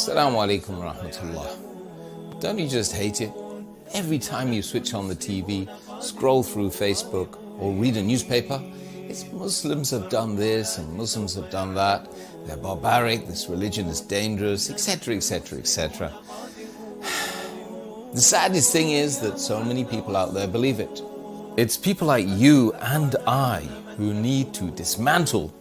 Assalamu alaikum wa rahmatullah. Don't you just hate it? Every time you switch on the TV, scroll through Facebook, or read a newspaper, it's Muslims have done this and Muslims have done that. They're barbaric, this religion is dangerous, etc., etc., etc. The saddest thing is that so many people out there believe it. It's people like you and I who need to dismantle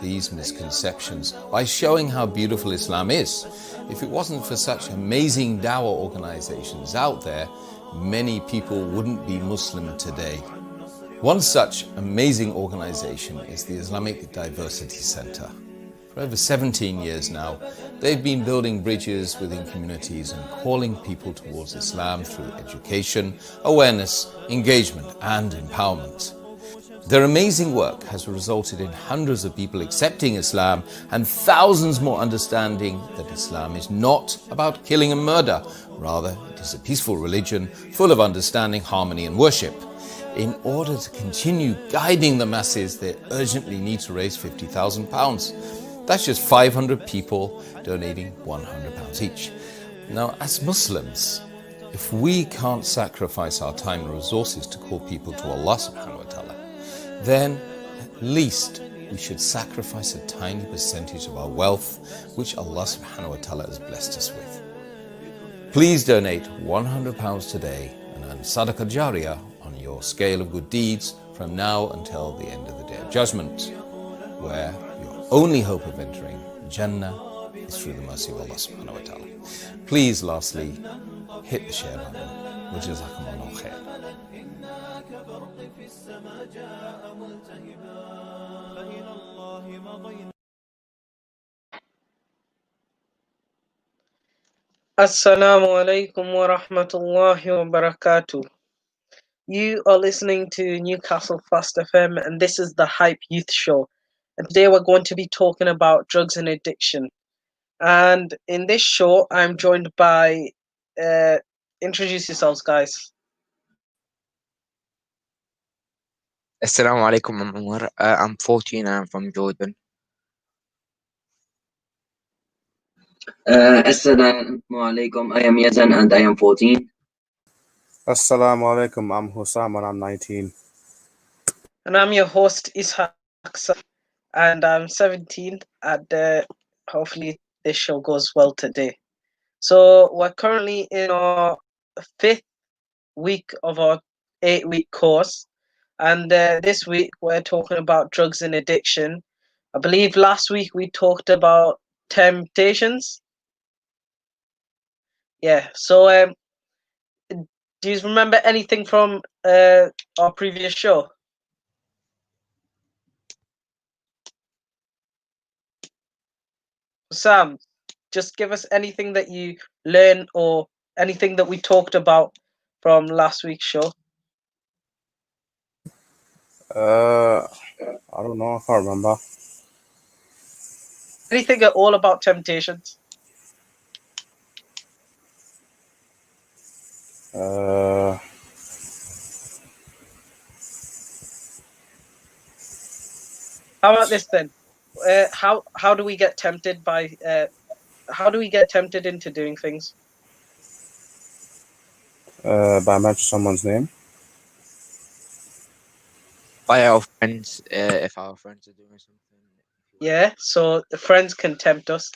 these misconceptions by showing how beautiful Islam is. If it wasn't for such amazing dawah organizations out there, many people wouldn't be Muslim today. One such amazing organization is the Islamic Diversity Center. For over 17 years now, they've been building bridges within communities and calling people towards Islam through education, awareness, engagement, and empowerment. Their amazing work has resulted in hundreds of people accepting Islam and thousands more understanding that Islam is not about killing and murder. Rather, it is a peaceful religion full of understanding, harmony, and worship. In order to continue guiding the masses, they urgently need to raise £50,000. That's just 500 people donating £100 each. Now, as Muslims, if we can't sacrifice our time and resources to call people to Allah subhanahu wa ta'ala, then at least we should sacrifice a tiny percentage of our wealth, which Allah subhanahu wa ta'ala has blessed us with. Please donate £100 today and earn sadaqah jariyah on your scale of good deeds from now until the end of the Day of Judgment, where your only hope of entering Jannah is through the mercy of Allah subhanahu wa ta'ala. Please, lastly, hit the share button. Wajazakumullahu khair. Assalamu alaikum wa rahmatullahi wa barakatuh. You are listening to Newcastle Fast FM, and this is the Hype Youth Show. And today we're going to be talking about drugs and addiction. And in this show, I'm joined by, introduce yourselves, guys. Assalamu alaikum, Umar. I'm 14 and I'm from Jordan. Assalamu alaikum. I am Yazan and I am 14. Assalamu alaikum. I'm Hussam and I'm 19. And I'm your host, Is-haaq, and I'm 17. And hopefully this show goes well today. So we're currently in our 5th week of our 8-week course. And this week we're talking about drugs and addiction. I believe last week we talked about temptations. Yeah, so do you remember anything from our previous show? Sam, just give us anything that you learned or anything that we talked about from last week's show. I don't know if I remember. Anything at all about temptations? How about this then? How do we get tempted by how do we get tempted into doing things? By mentioning someone's name. By our friends, if our friends are doing something. Yeah, so the friends can tempt us.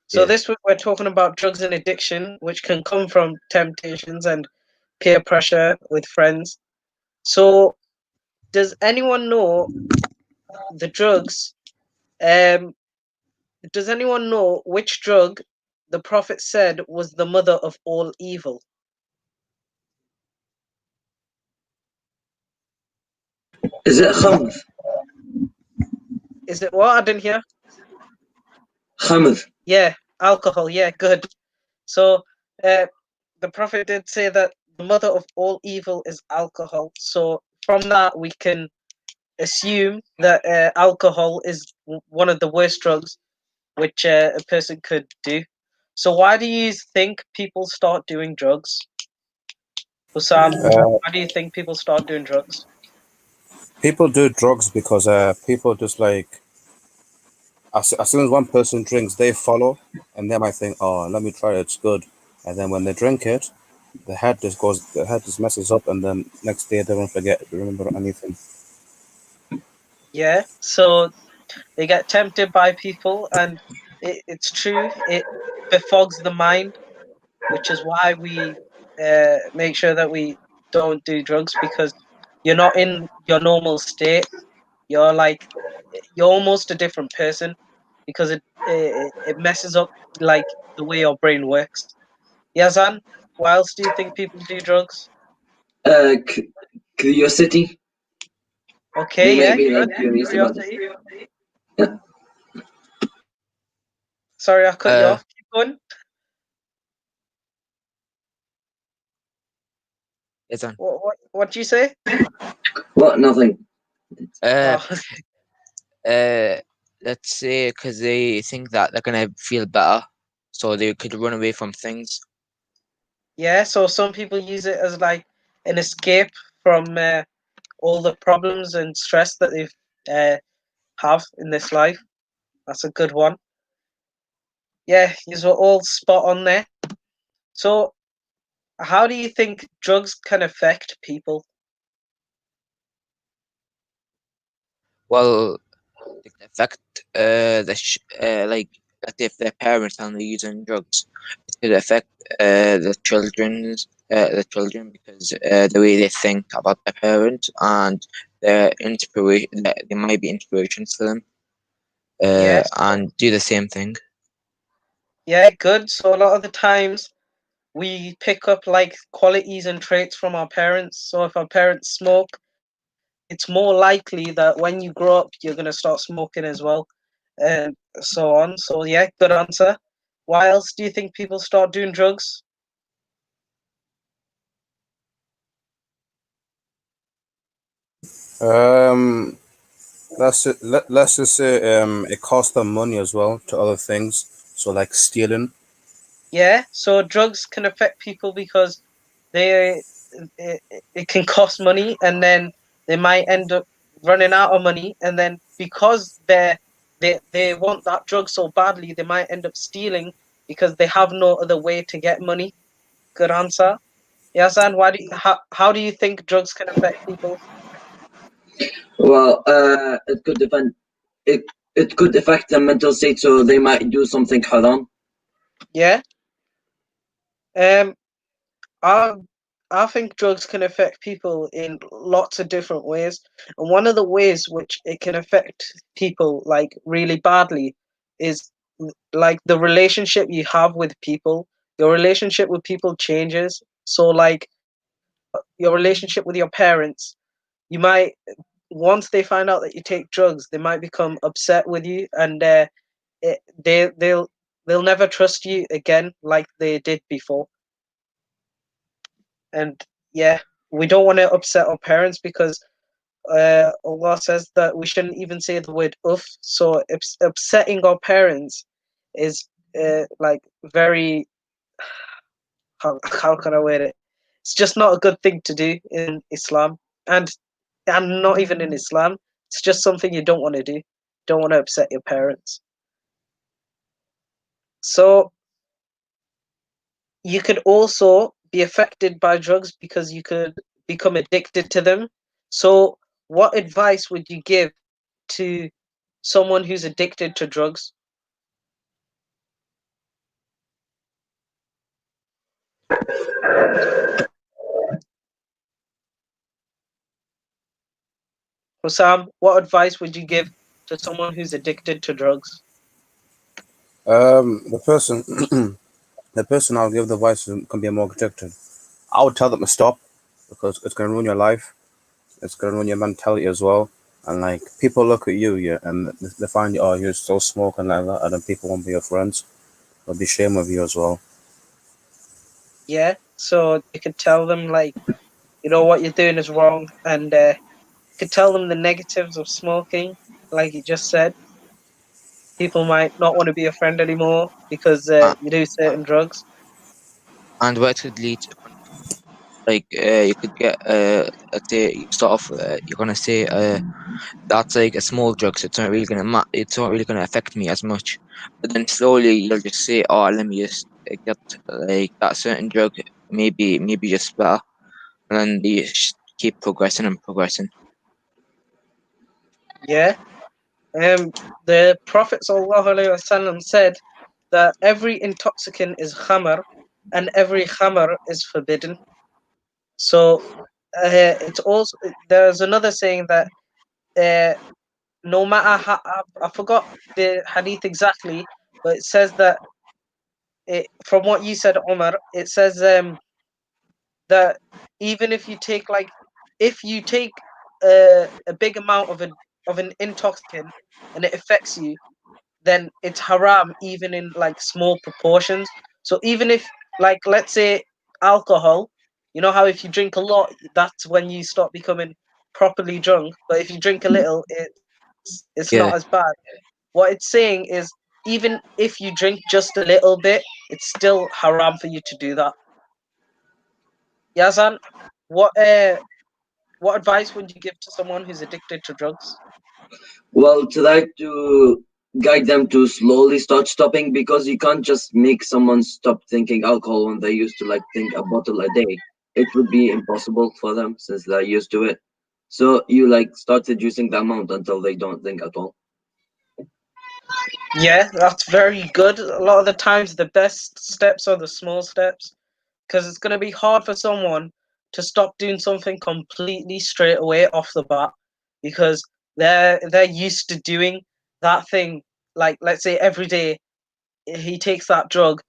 So Yeah. this week we're talking about drugs and addiction, which can come from temptations and peer pressure with friends. So does anyone know the drugs? Does anyone know which drug the Prophet said was the mother of all evil? Is it khamr? Is it what? I didn't hear. Khamr. Yeah, alcohol. Yeah, good. So the Prophet did say that the mother of all evil is alcohol. So from that we can assume that alcohol is one of the worst drugs which a person could do. So why do you think people start doing drugs? Hussam, why do you think people start doing drugs? People do drugs because people just like as soon as one person drinks, they follow, and they might think, "Oh, let me try it. It's good." And then when they drink it, the head just messes up, and then next day they don't remember anything. Yeah, so they get tempted by people, and it's true. It befogs the mind, which is why we make sure that we don't do drugs because you're not in your normal state. You're like you're almost a different person because it messes up like the way your brain works. Yazan, why else do you think people do drugs? Curiosity. They Okay, may yeah, be good. like curious about it. Curiosity. Yeah. Sorry, I cut you Uh, off. Keep going. it's on. What do you say? What? Nothing. Uh, Oh, uh, let's say because they think that they're gonna feel better, so they could run away from things. yeah. So some people use it as like an escape from all the problems and stress that they have in this life. That's a good one. Yeah, these were all spot on there. So, how do you think drugs can affect people? Well, it could affect like if their parents are using drugs, it could affect the children because the way they think about their parents and their inspiration, they might be inspirations for them, Yes. and do the same thing. Yeah, good. So a lot of the times we pick up like qualities and traits from our parents. So if our parents smoke, it's more likely that when you grow up, you're gonna start smoking as well, and so on. So yeah, good answer. Why else do you think people start doing drugs? Um, let's just say it costs them money as well to other things. So like stealing. Yeah, so drugs can affect people because they it can cost money, and then they might end up running out of money, and then because they want that drug so badly, they might end up stealing because they have no other way to get money. Good answer. Yasan, how do you think drugs can affect people? Well, it could depend. It it could affect their mental state, so they might do something haram. Yeah. Um I I think drugs can affect people in lots of different ways. And one of the ways which it can affect people like really badly is like the relationship you have with people. Your relationship with people changes. So like your relationship with your parents, you might once they find out that you take drugs, they might become upset with you, and it, they'll never trust you again like they did before. And yeah, we don't want to upset our parents because Allah says that we shouldn't even say the word "uff." So upsetting our parents is like very how can I word it? It's just not a good thing to do in Islam, and not even in Islam. It's just something you don't want to do. Don't want to upset your parents. So you could also be affected by drugs because you could become addicted to them. So, what advice would you give to someone who's addicted to drugs? Hussam, what advice would you give to someone who's addicted to drugs? The person, the person I'll give the advice can be more addicted. I would tell them to stop because it's gonna ruin your life. It's gonna ruin your mentality as well. And like people look at you, yeah, and they find you, oh, you're still smoking like that, and then people won't be your friends. They'll be ashamed of you as well. Yeah, so you could tell them like, what you're doing is wrong, and you could tell them the negatives of smoking, like you just said. People might not want to be a friend anymore because uh, you do certain drugs. and what could lead to conflict. like you could get let's say you start off you're gonna say that's like a small drug, so it's not really gonna it's not really gonna affect me as much. But then slowly you'll just say, oh, let me just get like that certain drug, maybe just better, and then you keep progressing and progressing. Yeah. The Prophet ﷺ said that every intoxicant is khamar and every khamar is forbidden. So it's also there's another saying that no matter how I forgot the hadith exactly, but it says that from what you said, Omar, it says that even if you take a big amount of an intoxicant and it affects you, then it's haram even in like small proportions. So even if, like, let's say alcohol, you know how if you drink a lot, that's when you start becoming properly drunk. But if you drink a little, it's not Yeah. as bad. What it's saying is even if you drink just a little bit, it's still haram for you to do that. Yazan, what uh what advice would you give to someone who's addicted to drugs? Well, try to guide them to slowly start stopping, because you can't just make someone stop thinking alcohol when they used to like think a bottle a day. It would be impossible for them since they're used to it. So you like start reducing the amount until they don't think at all. Yeah, that's very good. A lot of the times, the best steps are the small steps because it's going to be hard for someone to stop doing something completely straight away off the bat because they're used to doing that thing. Like, let's say every day he takes that drug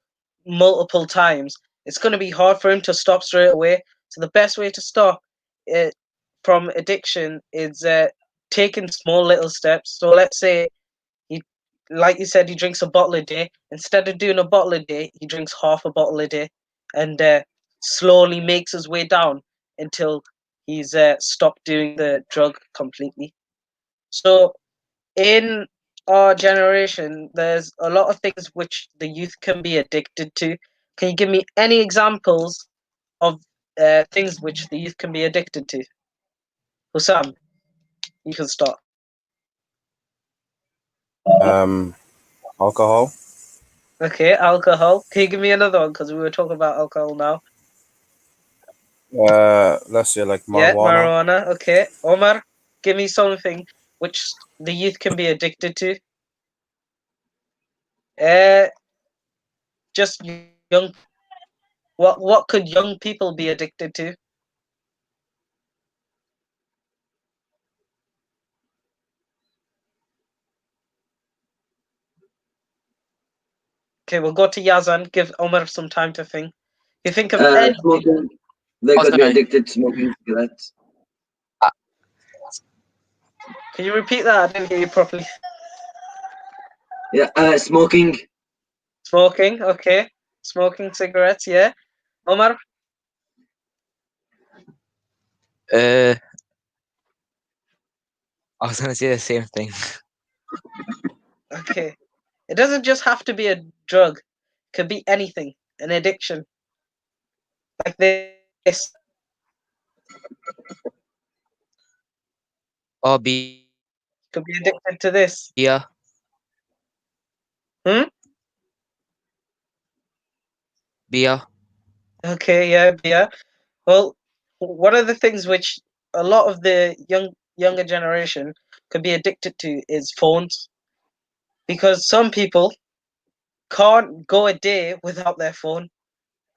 multiple times. It's going to be hard for him to stop straight away. So the best way to stop it from addiction is taking small little steps. So let's say he, like you said, he drinks a bottle a day. Instead of doing a bottle a day, he drinks half a bottle a day, and slowly makes his way down until he's stopped doing the drug completely. So in our generation, there's a lot of things which the youth can be addicted to. Can you give me any examples of things which the youth can be addicted to? Hussam, you can start. Um, Alcohol. Okay, alcohol. Can you give me another one? Because we were talking about alcohol now. Let's say like Yeah, marijuana. marijuana. Okay, Omar, give me something which the youth can be addicted to. Uh, just young. What could young people be addicted to? Okay, we'll go to Yazan. Give Omar some time to think. You think of anything. Smoking. They I was could be gonna addicted to smoking cigarettes. uh, Can you repeat that? I didn't hear you properly. Yeah, smoking. Smoking. Okay, smoking cigarettes. Yeah, Omar. uh I was gonna say the same thing. Okay, it doesn't just have to be a drug. It could be anything. An addiction like this. Or beer. Could be addicted to this. Hmm. Beer. Okay. Yeah. Yeah. Well, one of the things which a lot of the younger generation could be addicted to is phones because some people can't go a day without their phone,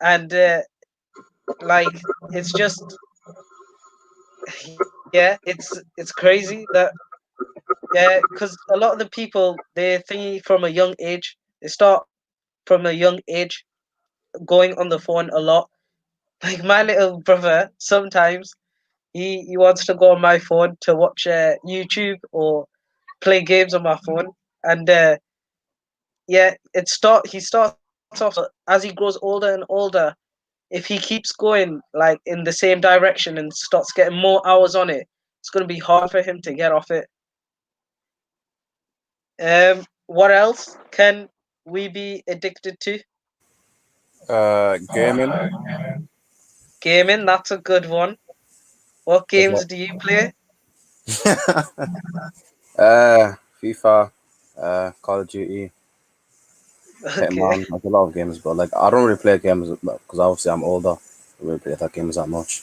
and like it's just yeah, it's crazy that yeah, because a lot of the people they think from a young age they start from a young age going on the phone a lot. Like my little brother, sometimes he wants to go on my phone to watch YouTube or play games on my phone, and yeah, he starts off as he grows older and older. If he keeps going like in the same direction and starts getting more hours on it, it's gonna be hard for him to get off it. What else can we be addicted to? Gaming. Gaming, that's a good one. What There's games do you play? FIFA, Call of Duty, Okay, Hitman. Like a lot of games, but like I don't really play games because obviously I'm older. I don't really play that games that much.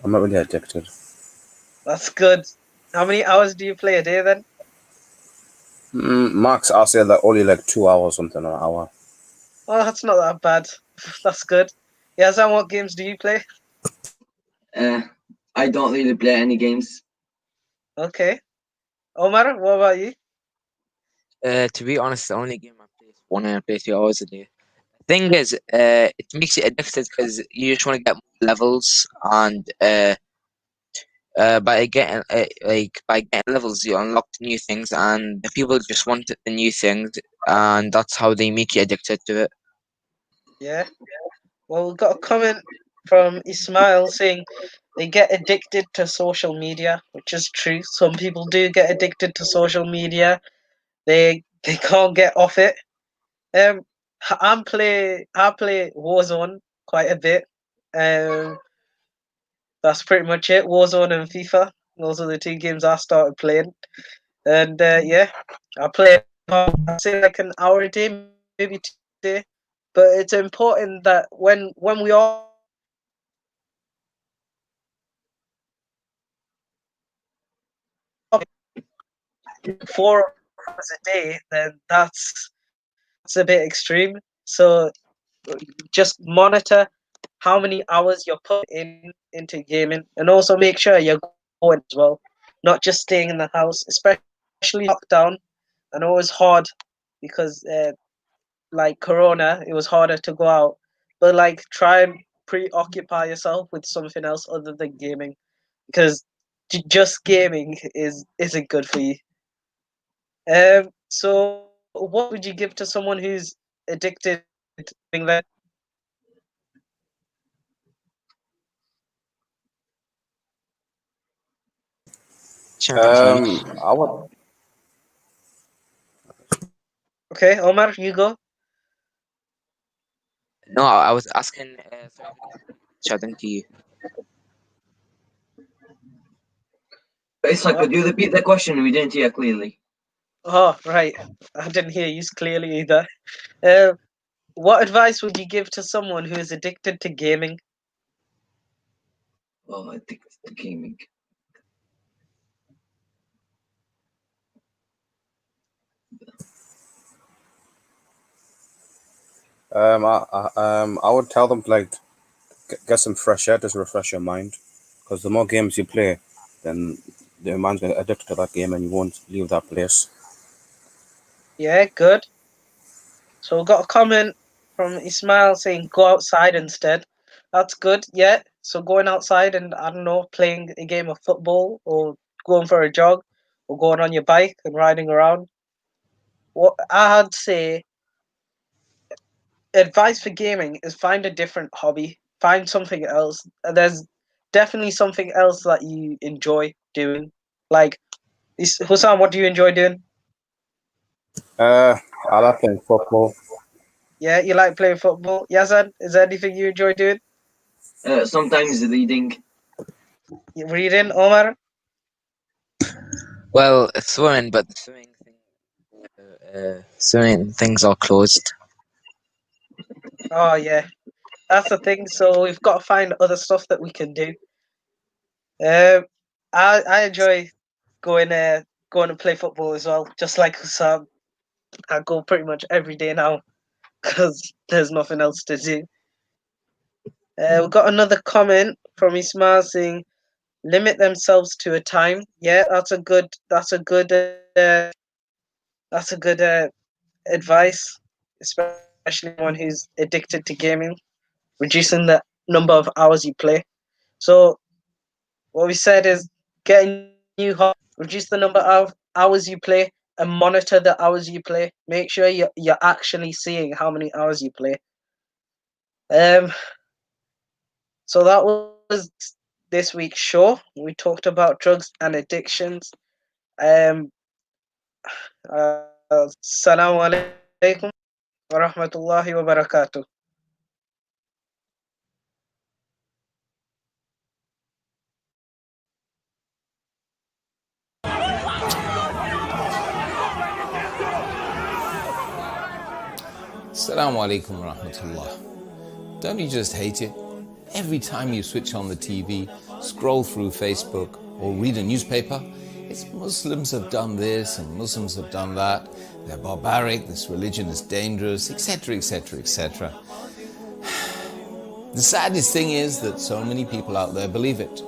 I'm not really addicted. that's good. How many hours do you play a day then? Max, I'll say like only like 2 hours, something an hour. Oh, that's not that bad. That's good. Yeah, Zan, what games do you play? Uh, I don't really play any games. Okay. Omar, what about you? To be honest, the only game I play is one and I play 3 hours a day. Thing is, it makes you addicted because you just want to get more levels, and by getting levels, you unlock new things, and the people just want the new things, and that's how they make you addicted to it. Yeah. Well, we got a comment from Ismail saying they get addicted to social media, which is true. Some people do get addicted to social media. They can't get off it. Um, I play Warzone quite a bit. Um, that's pretty much it. Warzone and FIFA. Those are the two games I started playing. And yeah, I play. I say like an hour a day, maybe 2 a day. But it's important that when we are 4 hours a day, then that's a bit extreme. So just monitor how many hours you're putting into gaming, and also make sure you're going as well, not just staying in the house, especially lockdown. I know it was hard because like Corona, it was harder to go out, but like try and preoccupy yourself with something else other than gaming, because just gaming isn't good for you. So what would you give to someone who's addicted to gaming then? Sure. I would. Okay, Omar, you go. No, I was asking. Sorry, could you chatting to you? It's like, What? could you repeat the question? We didn't hear clearly. Oh, right. I didn't hear you clearly either. Uh, what advice would you give to someone who is addicted to gaming? Oh, I think it's the gaming. I would tell them to like get some fresh air, just refresh your mind. Because the more games you play, then your mind's gonna get addicted to that game, and you won't leave that place. Yeah, good. So we got a comment from Ismail saying go outside instead. That's good. Yeah. So going outside and I don't know, playing a game of football or going for a jog or going on your bike and riding around. What I'd say advice for gaming is find a different hobby. Find something else. There's definitely something else that you enjoy doing. Like Hussam, what do you enjoy doing? Uh, I like playing football. Yeah, you like playing football. Yazan, is there anything you enjoy doing? Sometimes reading. You reading, Omar? Well, swimming, but the swimming things are closed. Oh yeah, that's the thing. So we've got to find other stuff that we can do. Um, I enjoy going going to play football as well. Just like Hussam, I go pretty much every day now because there's nothing else to do. We've got another comment from Ismail saying limit themselves to a time. Yeah, that's a good advice, especially one who's addicted to gaming. Reducing the number of hours you play. So what we said is get a new hobby, reduce the number of hours you play, and monitor the hours you play. Make sure you're actually seeing how many hours you play. Um, so that was this week's show. We talked about drugs and addictions. Um, Assalamu alaikum wa rahmatullahi wa barakatuh. Assalamu alaikum wa rahmatullah. Don't you just hate it? Every time you switch on the TV, scroll through Facebook, or read a newspaper, it's Muslims have done this and Muslims have done that. They're barbaric, this religion is dangerous, etc., etc., etc. The saddest thing is that so many people out there believe it.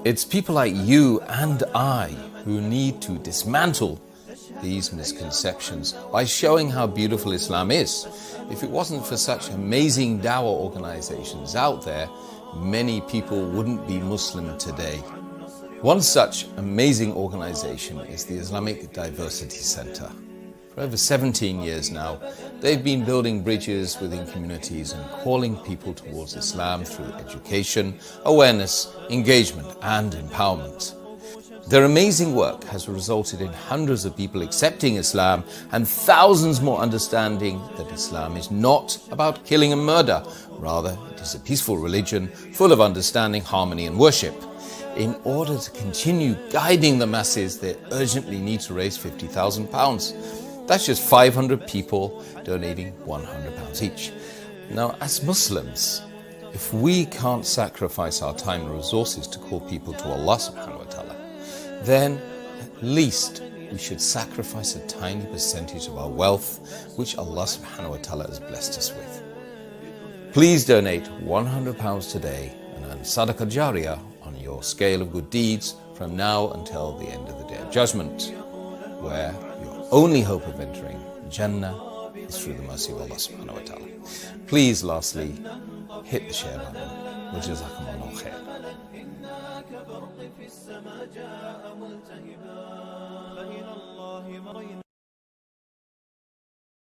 It's people like you and I who need to dismantle these misconceptions by showing how beautiful Islam is. If it wasn't for such amazing dawah organizations out there, many people wouldn't be Muslim today. One such amazing organization is the Islamic Diversity Center. For over 17 years now, they've been building bridges within communities and calling people towards Islam through education, awareness, engagement, and empowerment. Their amazing work has resulted in hundreds of people accepting Islam and thousands more understanding that Islam is not about killing and murder. Rather, it is a peaceful religion full of understanding, harmony, and worship. In order to continue guiding the masses, they urgently need to raise £50,000. That's just 500 people donating £100 each. Now, as Muslims, if we can't sacrifice our time and resources to call people to Allah subhanahu wa ta'ala, then at least we should sacrifice a tiny percentage of our wealth, which Allah subhanahu wa ta'ala has blessed us with. Please donate £100 today and earn Sadaqah Jariyah on your scale of good deeds from now until the end of the Day of Judgment, where your only hope of entering Jannah is through the mercy of Allah subhanahu wa ta'ala. Please, lastly, hit the share button. وجزاكم الله خير.